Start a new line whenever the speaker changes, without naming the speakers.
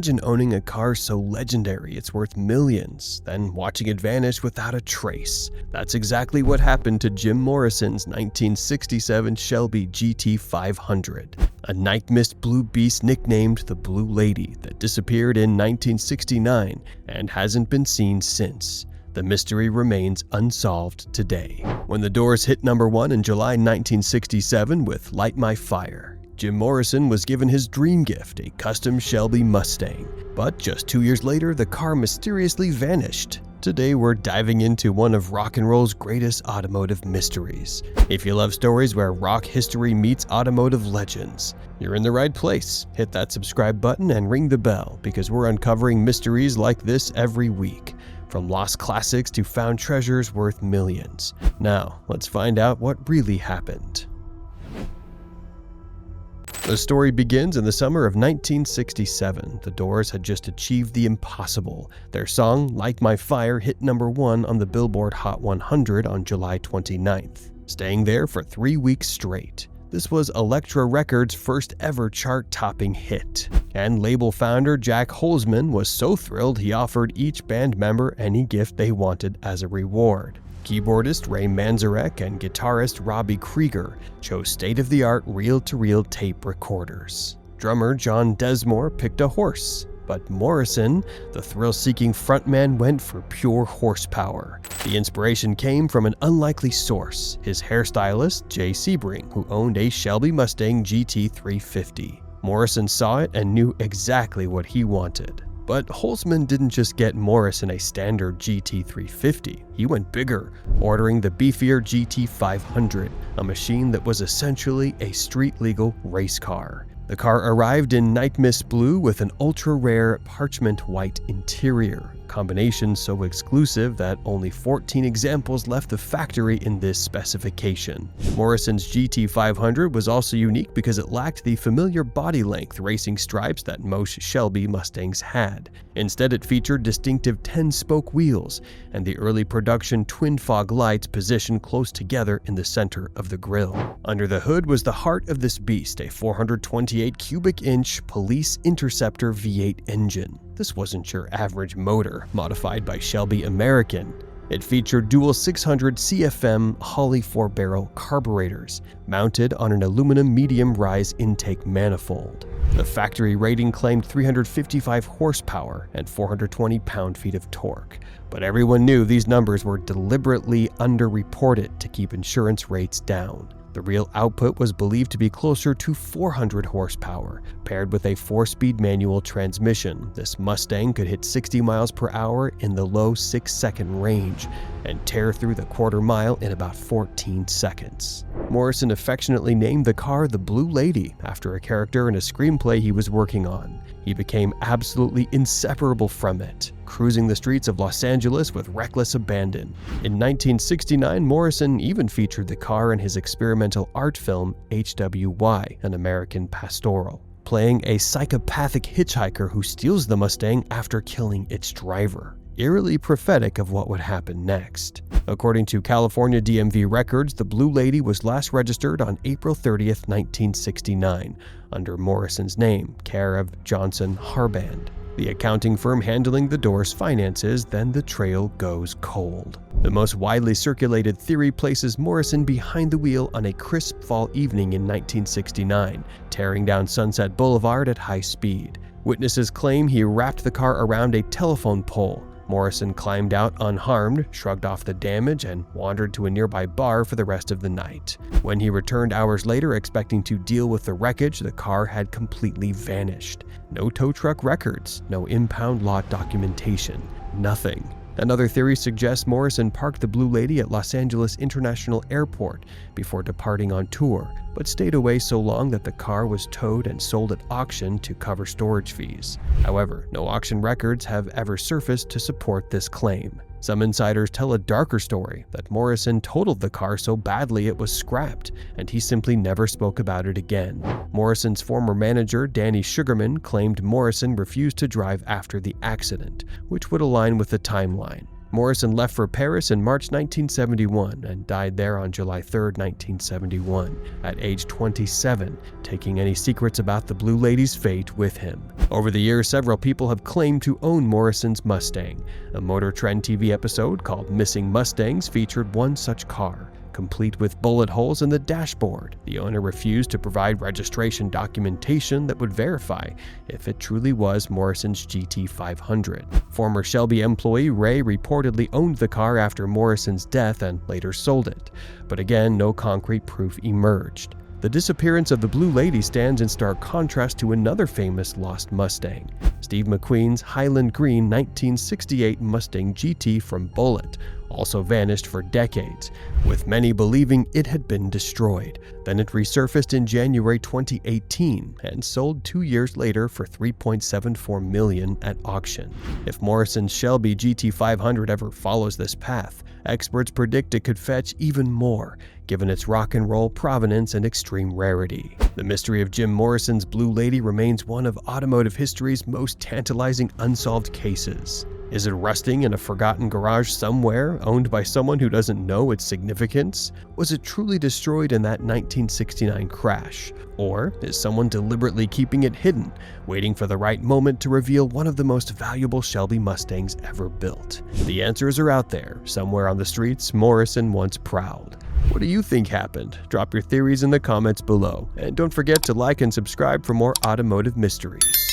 Imagine owning a car so legendary it's worth millions, then watching it vanish without a trace. That's exactly what happened to Jim Morrison's 1967 Shelby GT500, a night mist blue beast nicknamed the Blue Lady that disappeared in 1969 and hasn't been seen since. The mystery remains unsolved today. When the Doors hit #1 in July 1967 with Light My Fire, Jim Morrison was given his dream gift, a custom Shelby Mustang. But just 2 years later, the car mysteriously vanished. Today we're diving into one of rock and roll's greatest automotive mysteries. If you love stories where rock history meets automotive legends, you're in the right place. Hit that subscribe button and ring the bell, because we're uncovering mysteries like this every week. From lost classics to found treasures worth millions. Now, let's find out what really happened. The story begins in the summer of 1967. The Doors had just achieved the impossible. Their song, Light My Fire, hit #1 on the Billboard Hot 100 on July 29th, staying there for 3 weeks straight. This was Elektra Records' first ever chart-topping hit, and label founder Jack Holzman was so thrilled he offered each band member any gift they wanted as a reward. Keyboardist Ray Manzarek and guitarist Robbie Krieger chose state-of-the-art reel-to-reel tape recorders. Drummer John Desmore picked a horse, but Morrison, the thrill-seeking frontman, went for pure horsepower. The inspiration came from an unlikely source, his hairstylist Jay Sebring, who owned a Shelby Mustang GT350. Morrison saw it and knew exactly what he wanted. But Holzman didn't just get Morrison a standard GT350, he went bigger, ordering the beefier GT500, a machine that was essentially a street-legal race car. The car arrived in night mist blue with an ultra-rare parchment white interior, a combination so exclusive that only 14 examples left the factory in this specification. Morrison's GT500 was also unique because it lacked the familiar body-length racing stripes that most Shelby Mustangs had. Instead, it featured distinctive 10-spoke wheels and the early production twin fog lights positioned close together in the center of the grille. Under the hood was the heart of this beast, a 428 cubic inch Police Interceptor V8 engine. This wasn't your average motor, modified by Shelby American. It featured dual 600 CFM Holley 4-barrel carburetors, mounted on an aluminum medium-rise intake manifold. The factory rating claimed 355 horsepower and 420 pound-feet of torque, but everyone knew these numbers were deliberately underreported to keep insurance rates down. The real output was believed to be closer to 400 horsepower. Paired with a 4-speed manual transmission, this Mustang could hit 60 miles per hour in the low 6-second range and tear through the quarter mile in about 14 seconds. Morrison affectionately named the car the Blue Lady after a character in a screenplay he was working on. He became absolutely inseparable from it, cruising the streets of Los Angeles with reckless abandon. In 1969, Morrison even featured the car in his experimental art film HWY, An American Pastoral, playing a psychopathic hitchhiker who steals the Mustang after killing its driver, eerily prophetic of what would happen next. According to California DMV records, the Blue Lady was last registered on April 30th, 1969, under Morrison's name, care of Johnson Harband, the accounting firm handling the Doors' finances. Then the trail goes cold. The most widely circulated theory places Morrison behind the wheel on a crisp fall evening in 1969, tearing down Sunset Boulevard at high speed. Witnesses claim he wrapped the car around a telephone pole. Morrison climbed out unharmed, shrugged off the damage, and wandered to a nearby bar for the rest of the night. When he returned hours later expecting to deal with the wreckage, the car had completely vanished. No tow truck records, no impound lot documentation, nothing. Another theory suggests Morrison parked the Blue Lady at Los Angeles International Airport before departing on tour, but stayed away so long that the car was towed and sold at auction to cover storage fees. However, no auction records have ever surfaced to support this claim. Some insiders tell a darker story, that Morrison totaled the car so badly it was scrapped, and he simply never spoke about it again. Morrison's former manager, Danny Sugarman, claimed Morrison refused to drive after the accident, which would align with the timeline. Morrison left for Paris in March 1971 and died there on July 3, 1971, at age 27, taking any secrets about the Blue Lady's fate with him. Over the years, several people have claimed to own Morrison's Mustang. A Motor Trend TV episode called Missing Mustangs featured one such car, complete with bullet holes in the dashboard. The owner refused to provide registration documentation that would verify if it truly was Morrison's GT500. Former Shelby employee Ray reportedly owned the car after Morrison's death and later sold it, but again, no concrete proof emerged. The disappearance of the Blue Lady stands in stark contrast to another famous lost Mustang, Steve McQueen's Highland Green 1968 Mustang GT from Bullitt, also vanished for decades, with many believing it had been destroyed. Then it resurfaced in January 2018 and sold 2 years later for $3.74 million at auction. If Morrison's Shelby GT500 ever follows this path, experts predict it could fetch even more, given its rock and roll provenance and extreme rarity. The mystery of Jim Morrison's Blue Lady remains one of automotive history's most tantalizing unsolved cases. Is it rusting in a forgotten garage somewhere, owned by someone who doesn't know its significance? Was it truly destroyed in that 1969 crash? Or is someone deliberately keeping it hidden, waiting for the right moment to reveal one of the most valuable Shelby Mustangs ever built? The answers are out there, somewhere on the streets Morrison once prowled. What do you think happened? Drop your theories in the comments below, and don't forget to like and subscribe for more automotive mysteries.